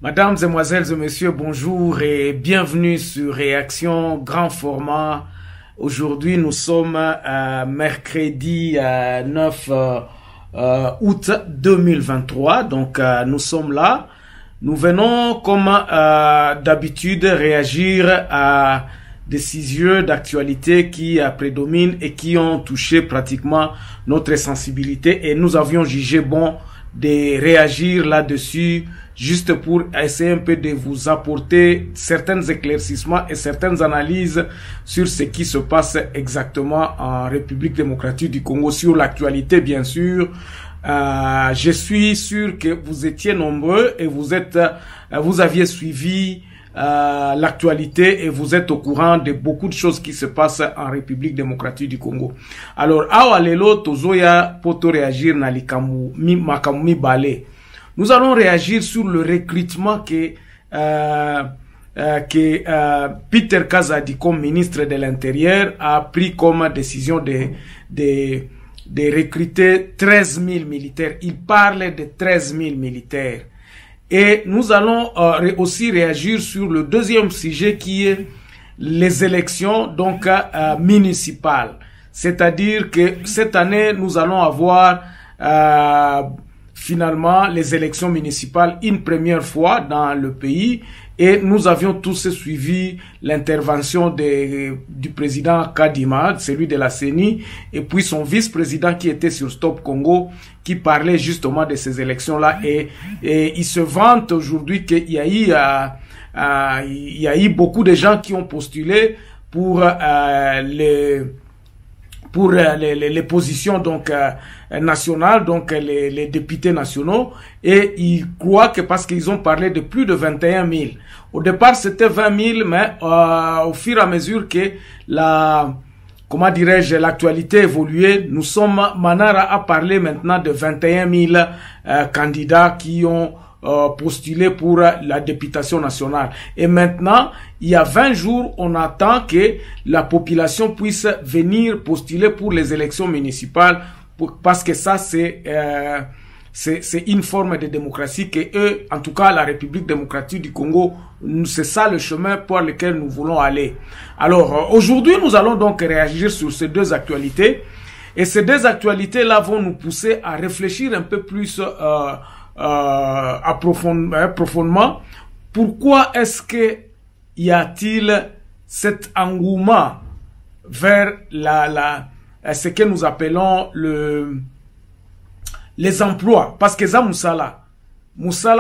Mesdames, Mesdemoiselles et Messieurs, bonjour et bienvenue sur Réaction Grand Format. Aujourd'hui, nous sommes mercredi 9 août 2023. Donc, nous sommes là. Nous venons, comme d'habitude, réagir à des sujets d'actualité qui prédominent et qui ont touché pratiquement notre sensibilité. Et nous avions jugé bon de réagir là-dessus, juste pour essayer un peu de vous apporter certains éclaircissements et certaines analyses sur ce qui se passe exactement en République démocratique du Congo, sur l'actualité bien sûr. Je suis sûr que vous étiez nombreux et vous aviez suivi l'actualité et vous êtes au courant de beaucoup de choses qui se passent en République démocratique du Congo. Alors, awa lelo tozoya poto réagir na likamu makamu mibale. Nous allons réagir sur le recrutement que Peter Kazadi, comme ministre de l'Intérieur, a pris comme décision de recruter 13 000 militaires. Il parle de 13 000 militaires. Et nous allons aussi réagir sur le deuxième sujet qui est les élections donc municipales. C'est-à-dire que cette année, nous allons avoir finalement les élections municipales une première fois dans le pays, et nous avions tous suivi l'intervention du président Kadima, celui de la CENI, et puis son vice-président qui était sur Stop Congo, qui parlait justement de ces élections-là, et il se vante aujourd'hui qu'il y a eu beaucoup de gens qui ont postulé pour les positions donc nationales, donc les députés nationaux, et ils croient que parce qu'ils ont parlé de plus de 21 000. Au départ, c'était 20 000, mais au fur et à mesure que l'actualité évoluait, Manara a parlé maintenant de 21 000 candidats qui ont postulé pour la députation nationale. Et maintenant, il y a 20 jours, on attend que la population puisse venir postuler pour les élections municipales, parce que ça, c'est une forme de démocratie que eux, en tout cas la République démocratique du Congo, c'est ça le chemin pour lequel nous voulons aller. Alors, aujourd'hui, nous allons donc réagir sur ces deux actualités. Et ces deux actualités-là vont nous pousser à réfléchir un peu plus profondément. Pourquoi est-ce que y a-t-il cet engouement vers ce que nous appelons les emplois? Parce que ça, Moussala,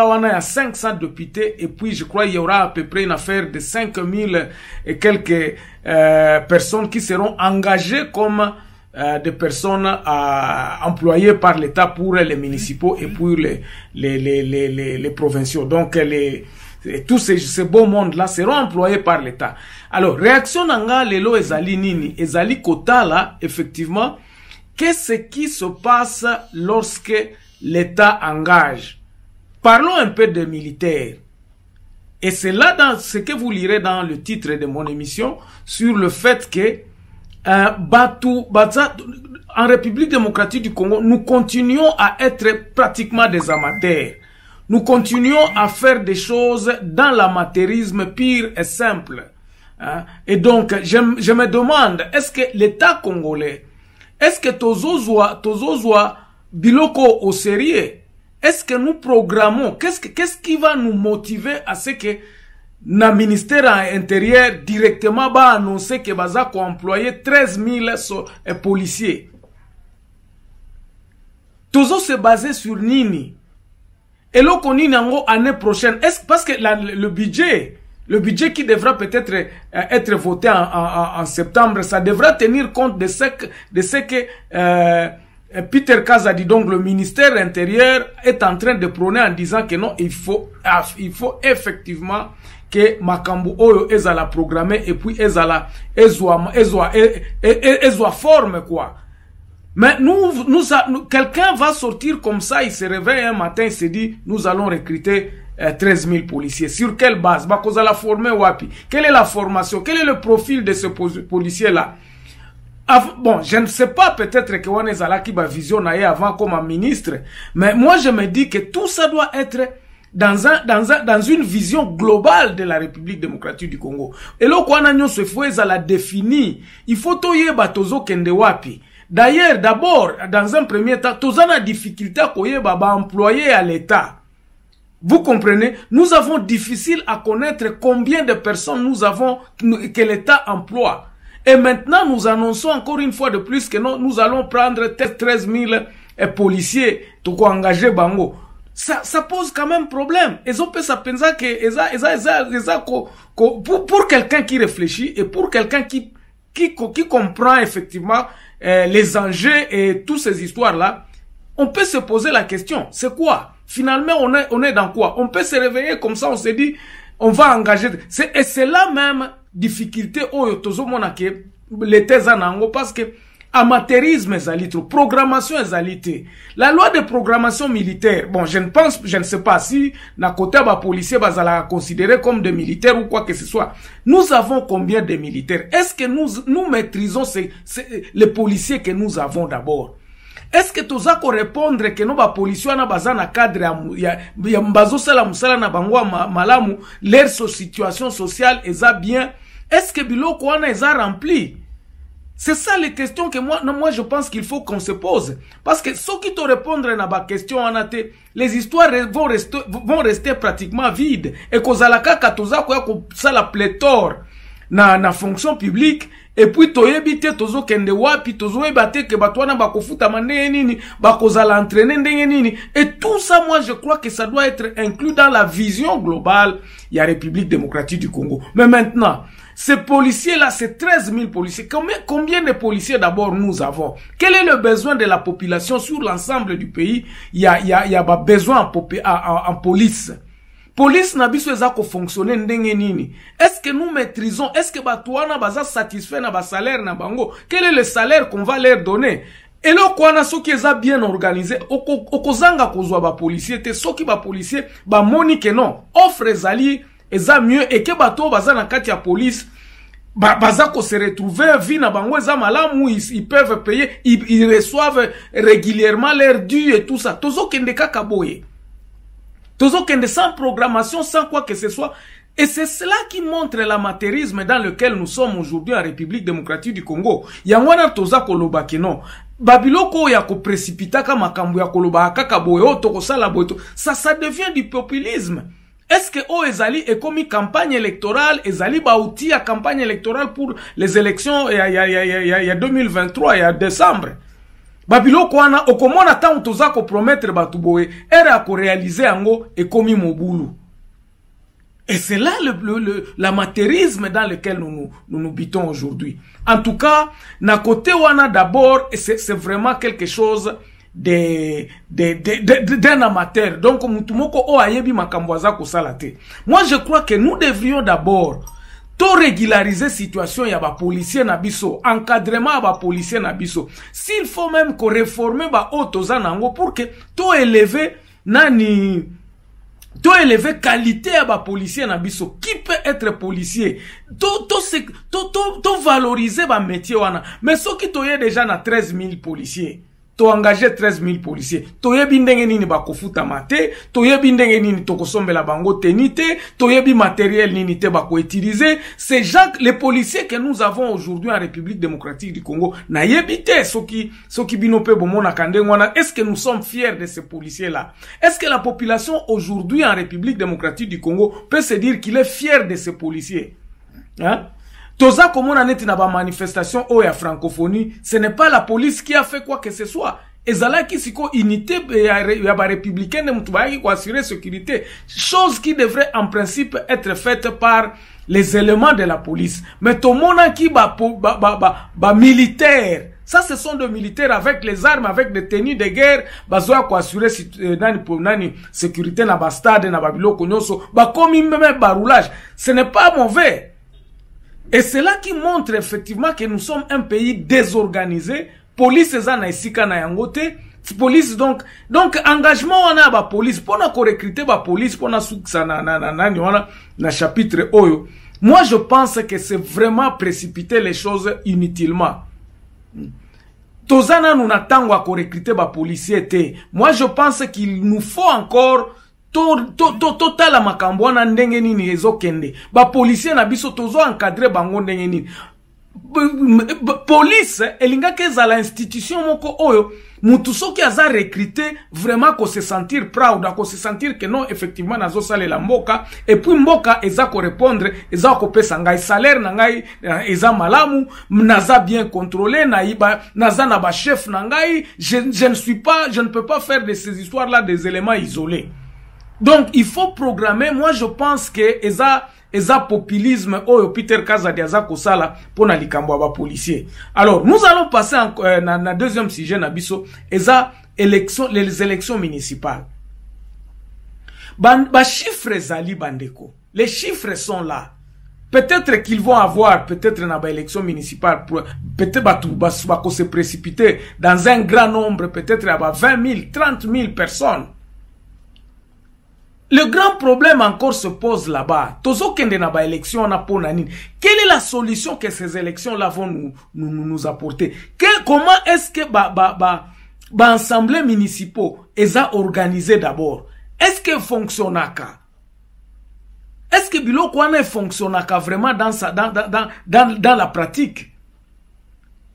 on a 500 députés, et puis je crois qu'il y aura à peu près une affaire de 5000 et quelques personnes qui seront engagées comme des personnes employées par l'État pour les municipaux et pour les provinciaux. Donc, tous ces beaux mondes-là seront employés par l'État. Alors, réaction nanga lelo ezali nini? Ezali kota là, effectivement, qu'est-ce qui se passe lorsque l'État engage? Parlons un peu des militaires. Et c'est là dans ce que vous lirez dans le titre de mon émission, sur le fait que en République démocratique du Congo, nous continuons à être pratiquement des amateurs. Nous continuons à faire des choses dans l'amateurisme pur et simple. Et donc, je me demande, est-ce que l'État congolais, est-ce que tozozwa biloko au sérieux? Est-ce que nous programmons? Qu'est-ce qui va nous motiver à ce que na ministère intérieur directement va annoncer que baza ko employer 13 000 policiers? Tozo se baser sur nini? Et là qu'on y année prochaine, est-ce parce que le budget qui devra peut-être être voté en septembre, ça devra tenir compte de ce que Peter Kazadi, donc le ministère intérieur, est en train de prôner en disant que non, il faut effectivement que Makambu Oyo ezala programmé, et puis ezala forme quoi. Mais quelqu'un va sortir comme ça, il se réveille un matin, il se dit, nous allons recruter 13 000 policiers. Sur quelle base? La former wapi? Quelle est la formation? Quel est le profil de ce policier-là? Bon, je ne sais pas, peut-être que Wanezala qui va visionner avant comme un ministre, mais moi je me dis que tout ça doit être dans une vision globale de la République démocratique du Congo. Et là, quand on se fait la définir, il faut toyer batozo kende wapi. D'ailleurs, d'abord, dans un premier temps, tous en a difficulté à koyer baba employé à l'État. Vous comprenez? Nous avons difficile à connaître combien de personnes nous avons, que l'État emploie. Et maintenant, nous annonçons encore une fois de plus que nous allons prendre 13 000 policiers pour engager Bango. Ça pose quand même problème. Ils ont peut ça penser que pour quelqu'un qui réfléchit et pour quelqu'un qui comprend effectivement les enjeux et toutes ces histoires-là, on peut se poser la question, c'est quoi? Finalement, on est dans quoi? On peut se réveiller comme ça, on se dit, on va engager. Et c'est la même difficulté au Tozomona-ke, l'État zanango, parce que amateurisme ezali trop, programmation ezali te. La loi de programmation militaire, bon, je ne sais pas si na côté ba policiers bazala considéré comme des militaires ou quoi que ce soit. Nous avons combien de militaires? Est-ce que nous maîtrisons les policiers que nous avons d'abord? Est-ce que toza ko répondre que no ba policiers na bazana cadre ya mbazo sala musala na bangwa malamu leur situation sociale eza bien? Est-ce que biloko wana eza rempli? C'est ça les questions que moi je pense qu'il faut qu'on se pose. Parce que ceux qui te répondent à ma question, les histoires vont rester pratiquement vides. Et que zalaka katoza ko ça la pléthore na fonction publique. Et puis toyebite tozo kende wapi tozo ebate ke batwana bakofuta mane nini bakozala entraîner ndenge nini. Et tout ça, moi je crois que ça doit être inclus dans la vision globale de la République démocratique du Congo. Mais maintenant, ces policiers-là, c'est 13 000 policiers. Combien de policiers d'abord nous avons? Quel est le besoin de la population sur l'ensemble du pays? Il y a besoin en police. Police n'a pas fonctionner ndenge nini. Est-ce que nous maîtrisons? Est-ce que batouana baza satisfait na ba salaire na bango? Quel est le salaire qu'on va leur donner? Et là, quand on a ceux qui sont bien organisés, okozanga kozwa ba policiers, te ceux qui ba policiers, ba monique non, offre ezali, eza mieux, et que bato baza na kati ya police, baza ko se retrouver, vie na bango eza malamu, ils peuvent payer, ils reçoivent régulièrement leur dû et tout ça. Tozo kende kakaboye. Tozo kende sans programmation, sans quoi que ce soit. Et c'est cela qui montre l'amateurisme dans lequel nous sommes aujourd'hui en République démocratique du Congo. Yangwana toza koloba keno. Babiloko ya ko précipita ka makambu ya koloba kaka boye o toko sala boye. Ça devient du populisme. Est-ce que ezali est comme campagne électorale, ezali ba outil à campagne électorale pour les élections il y a 2023 il y a décembre. Babiloko wana okomona tant toza ko promettre batu boye era ko réaliser ango et komi mobulu. Et c'est là l'amateurisme dans lequel nous bitons aujourd'hui. En tout cas, na côté wana d'abord, c'est vraiment quelque chose d'un amateur. Donc, mutumoko o ayebi makambwaza ko salate. Moi, je crois que nous devrions d'abord to régulariser situation ya ba policier na biso, encadrement ba policier na biso. S'il faut même qu'on réforme ba otoza nango pour que to élever qualité à ba policier na biso. Qui peut être policier? To valoriser ba métier wana. Mais ceux qui toye déjà na 13 000 policiers. To engager 13 000 policiers. Toyebi ndenge nini bakofuta mate, toyebi ndenge nini tokosombela bango tenite, toyebi matériel nini te bako utiliser. Ces gens, les policiers que nous avons aujourd'hui en République démocratique du Congo, na yebite soki binope bomona kandengwana. Est-ce que nous sommes fiers de ces policiers-là? Est-ce que la population aujourd'hui en République démocratique du Congo peut se dire qu'il est fier de ces policiers? Hein? Toza comme on a net na ba manifestation ou ya francophonie, ce n'est pas la police qui a fait quoi que ce soit. Ezala ki siko unité ya ba républicain de mutubaaki pour assurer sécurité, chose qui devrait en principe être faite par les éléments de la police. Mais tout le monde qui ba militaire, ça ce sont des militaires avec les armes, avec des tenues de guerre, bazoa ko assurer sécurité na ba stade na ba biloko nyonso, ba komi même ba roulage. Ce n'est pas mauvais. Et c'est là qui montre effectivement que nous sommes un pays désorganisé. Police na isika na yangote. Police donc engagement on a ba police pour na recruter ba police pour na suksa na chapitre oyo. Moi je pense que c'est vraiment précipiter les choses inutilement. Tozana nous n'attendons à recruter ba policiers. Moi je pense qu'il nous faut encore totala makambo wana ndenge nini ezokende. Ba policier na biso tozo encadrer bango ndenge nini. Police elinga kezala institution moko oyo mutu soki aza recruter vraiment ko se sentir proud, ko se sentir que non effectivement nazo salela mboka, et puis mboka eza ko répondre, eza ko pesa ngai salaire na ngai eza malamu, naza bien contrôlé, naza na ba chef na ngai, je ne peux pas faire de ces histoires là des éléments isolés. Donc il faut programmer. Moi je pense que eza populisme oyo Peter Kazadi aza kosala pona likambo ba policier. Alors nous allons passer na deuxième sujet na biso, eza les élections municipales. Ba chiffres zali bandeko. Les chiffres sont là. Peut-être qu'ils vont avoir, peut-être dans ba élection municipale, peut-être ba se précipiter dans un grand nombre, peut-être à 20 000, 30 000 personnes. Le grand problème encore se pose là-bas. Tozo kende na ba élection na pona nini. Quelle est la solution que ces élections-là vont nous apporter? Comment est-ce que ba assemblées municipaux eza organisé d'abord? Est-ce que fonctionnaka? Est-ce que biloko wana fonctionnaka vraiment dans la pratique?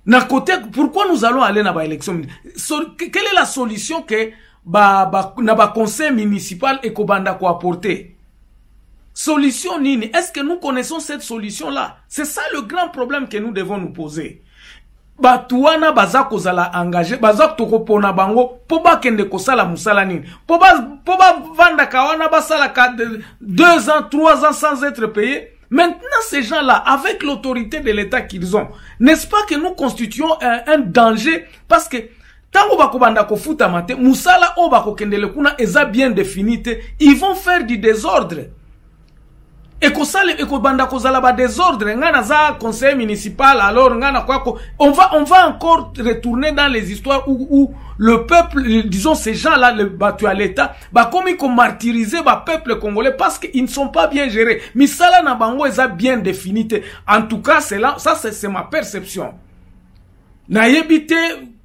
Na côté, pourquoi nous allons aller na ba élection? Quelle est la solution que na ba conseil municipal et kobanda ko apporter? Solution nini? Est-ce que nous connaissons cette solution là? C'est ça le grand problème que nous devons nous poser. Batuana baza kozala engagé, baza tokopona bango po ba kende kosala musala nini? Po ba vanda kawana basala 2 ans, 3 ans sans être payé. Maintenant ces gens-là, avec l'autorité de l'État qu'ils ont, n'est-ce pas que nous constituons un danger? Parce que tango bako banda ko futa mate, musala o bako kendele kuna eza bien définite, ils vont faire du désordre. Et ko sale et ko banda ko zala ba désordre, ngana za conseil municipal, alors ngana kwako, on va encore retourner dans les histoires où le peuple, disons ces gens-là, le battu à l'État, bah comme ils ont martyrisé ba peuple congolais parce qu'ils ne sont pas bien gérés. Misala na bango eza bien définite. En tout cas, c'est là, ça c'est ma perception. Na yebite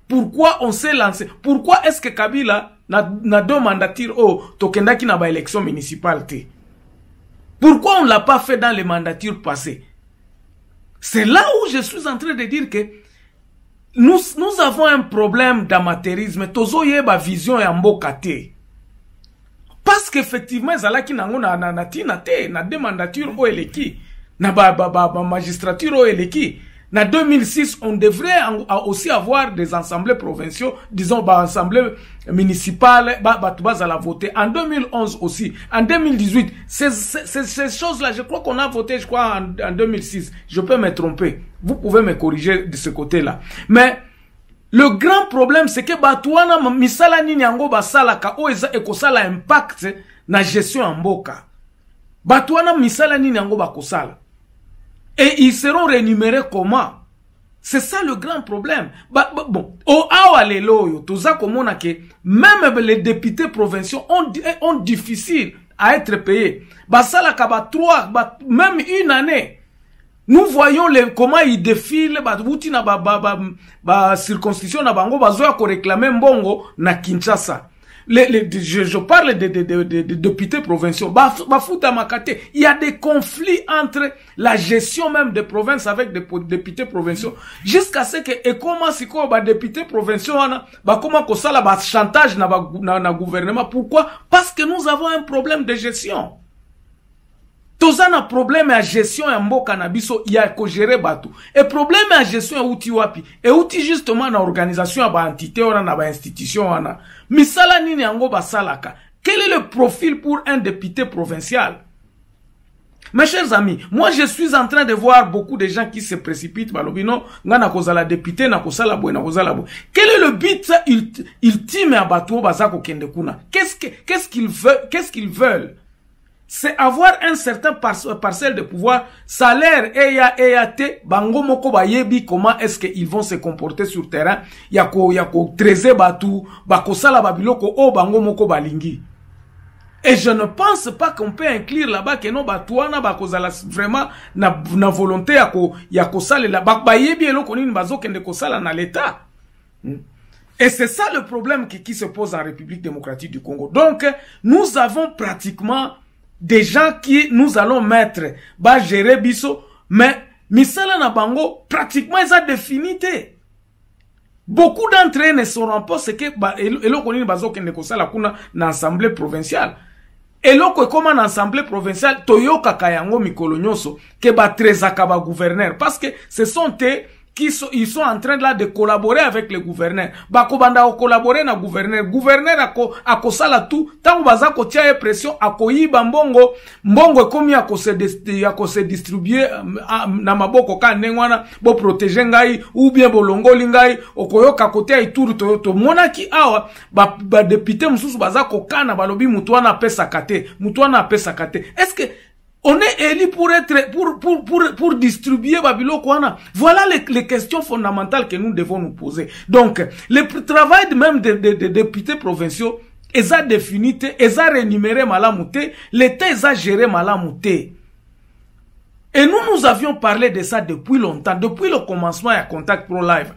pourquoi on s'est lancé? Pourquoi est-ce que Kabila n'a deux mandatures au tokendaki na ba élection municipale? Pourquoi on ne l'a pas fait dans les mandatures passées? C'est là où je suis en train de dire que nous avons un problème d'amateurisme. Tozo yeba vision ya mboka te. Parce qu'effectivement, zalaki nango na tina te, na deux mandatures o eleki, na ba magistrature o eleki. En 2006, on devrait aussi avoir des assemblées provinciaux, disons, assemblées municipales, à la voter. En 2011 aussi. En 2018, ces choses-là, je crois qu'on a voté, je crois, en 2006. Je peux me tromper. Vous pouvez me corriger de ce côté-là. Mais, le grand problème, c'est que Batouana, misala nini yango basalaka, oeza ekosala impact na gestion en mboka. Batouana, misala nini yango bakosala. Et ils seront rémunérés comment? C'est ça le grand problème. Bon, au Awaleloyo, tout ça comme on a que même les députés provinciaux ont difficile à être payés. Basala kaba 3, même une année. Nous voyons comment ils défilent, circonscription na bango, bazoya ko réclamer mbongo na Kinshasa. Je parle des députés provinciaux. Il y a des conflits entre la gestion même des provinces avec des députés provinciaux. Jusqu'à ce que, et comment si quoi, députés provinciaux, comment que ça, chantage na gouvernement. Pourquoi? Parce que nous avons un problème de gestion. Tous un problème à gestion en mboka na biso, il y a que gérer bateau. Et problème à gestion à outil wapi. Et outil justement na organisation à ba entité ou na ba institution wana. Misala nini yango basalaka. Quel est le profil pour un député provincial? Mes chers amis, moi je suis en train de voir beaucoup de gens qui se précipitent balobino ngana kozala député na kozala boy na kozala boy. Quel est le but ultime à bateau bazako kende kuna? Qu'est-ce qu'ils veulent? C'est avoir un certain parcelle de pouvoir, salaire, EAT, bango moko bayebi, comment est-ce qu'ils vont se comporter sur terrain, yako treze batu, bako sala babiloko, o bango moko balingi. Et je ne pense pas qu'on peut inclure là-bas que non batuana bako zala vraiment na volonté yako sala la bayebi eloko nini bazo kende ko sala na l'État. Et c'est ça le problème qui se pose en République démocratique du Congo. Donc, nous avons pratiquement des gens qui nous allons mettre, bah, gérer biso, mais, misala na bango, pratiquement, ils ont définité. Beaucoup d'entre eux ne sauront pas ce que, bah, elo konini bazo kende kosala kuna na assemblée provinciale. Elo ko comme en assemblée provinciale, toyoka kayango mikolo nyonso, ke ba trezaka ba gouverneur. Parce que ce sont eux ils sont en train là de collaborer avec le gouverneur. Bako banda o collaborer na gouverneur. Gouverneur ako sala tout. Tango baza ko tia pression ako yiba mbongo. Mbongo komi ako se distribuer na maboko ka nengwana bo protéger ngai ou bien bolongoli ngai okoyoka kote ya Ituri to monaki awa ba député mususu baza ko kana balobi mutu wana pesa kate. Mutu wana pesa kate. Est-ce que on est élu pour être, pour distribuer Babylone Kouana. Voilà les questions fondamentales que nous devons nous poser. Donc, le travail même des députés provinciaux, ils ont défini, ils ont rémunéré Malamouté, l'État ils ont géré Malamouté. Et nous avions parlé de ça depuis longtemps, depuis le commencement à Contact Pro Live.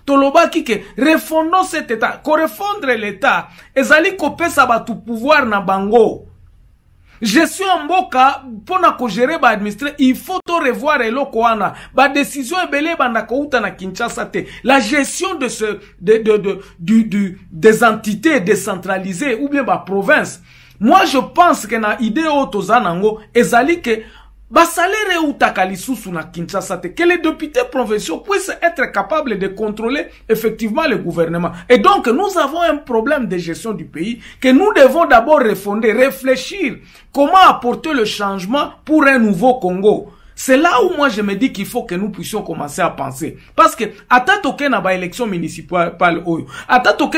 Toloba qui refondons cet État, correspondre l'État, ils allaient couper ça tout pouvoir na bango. Je suis en Mboka, pour na gérer ba administrer, il faut to revoir eloko wana. Ba décision ebele banda kouta na Kinshasa te. La gestion de des entités décentralisées ou bien ba province. Moi je pense que na idée otozanango ezali que ba salaire ou takalisusu na Kinshasa te, que les députés provinciaux puissent être capables de contrôler effectivement le gouvernement. Et donc nous avons un problème de gestion du pays que nous devons d'abord refonder, réfléchir comment apporter le changement pour un nouveau Congo. C'est là où moi je me dis qu'il faut que nous puissions commencer à penser. Parce que, ata toke na ba élection municipale oyo, ata toke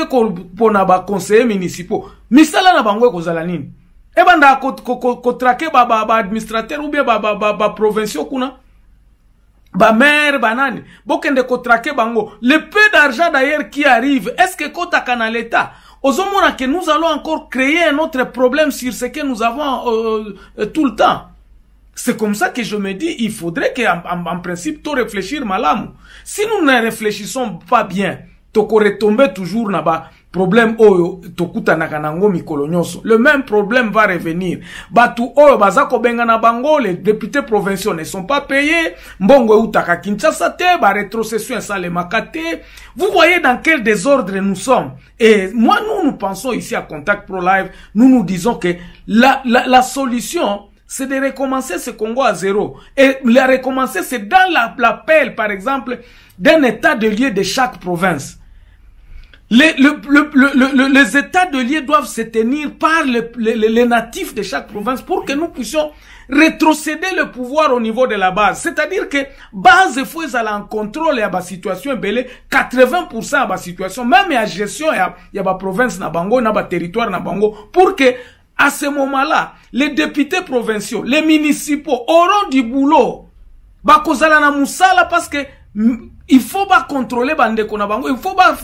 pour na ba conseillers municipaux, misala na bangwe kozala nini? Et banda ko traquer ba administrateur ou bien ba provinciaux kuna ba maire banani bokende ko traquer bango le peu d'argent d'ailleurs qui arrive, est-ce que kota kana l'état ozomona que nous allons encore créer un autre problème sur ce que nous avons tout le temps. C'est comme ça que je me dis, il faudrait qu'en principe to réfléchir malamu. Si nous ne réfléchissons pas bien, to ko retomber toujours na ba problème oyo tokuta na kanango mikolo nyonso. Le même problème va revenir. Batu oyo bazako benga na bango, les députés provinciaux ne sont pas payés. Mbongo utaka Kinshasa te, ba rétrocession ça le makate. Vous voyez dans quel désordre nous sommes. Et moi nous pensons ici à Contact Pro Live, nous disons que la solution c'est de recommencer ce Congo à zéro. Et la recommencer c'est dans l'appel par exemple d'un état de lieu de chaque province. Les états de lieu doivent se tenir par les natifs de chaque province pour que nous puissions rétrocéder le pouvoir au niveau de la base. C'est-à-dire que base il faut aller en contrôle à la situation belé 80% à la situation même à gestion il y a la province na bango na ba territoire na bango pour que à ce moment-là les députés provinciaux, les municipaux auront du boulot. Ba kozala na musala parce que il faut pas contrôler bandeko na bango, il faut pas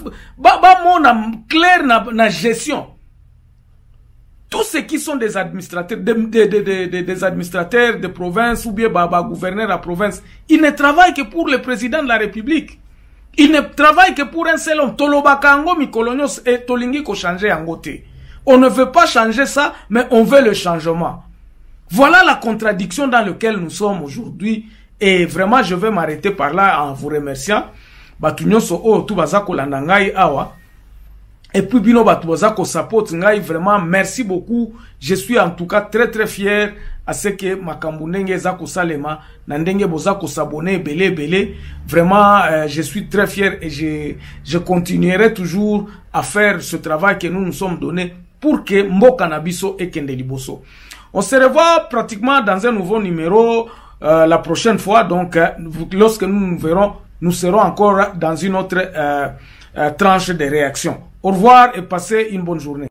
mona clair na gestion. Tous ceux qui sont des administrateurs, des administrateurs de province ou bien gouverneurs à province, ils ne travaillent que pour le président de la République. Ils ne travaillent que pour un seul homme. Tolobaka ango mikolonyos et tolingi ko changer angote. On ne veut pas changer ça, mais on veut le changement. Voilà la contradiction dans laquelle nous sommes aujourd'hui. Et vraiment, je vais m'arrêter par là en vous remerciant. Batunyoso o tu bazako landangai awa. Et puis bino batu bazako support ngai vraiment merci beaucoup. Je suis en tout cas très fier à ce que makambunenge zako salema nandenge bozako s'abonner belé. Vraiment je suis très fier et je continuerai toujours à faire ce travail que nous nous sommes donné pour que mboka na biso ekende liboso. On se revoit pratiquement dans un nouveau numéro la prochaine fois, donc lorsque nous verrons, nous serons encore dans une autre tranche de réaction. Au revoir et passez une bonne journée.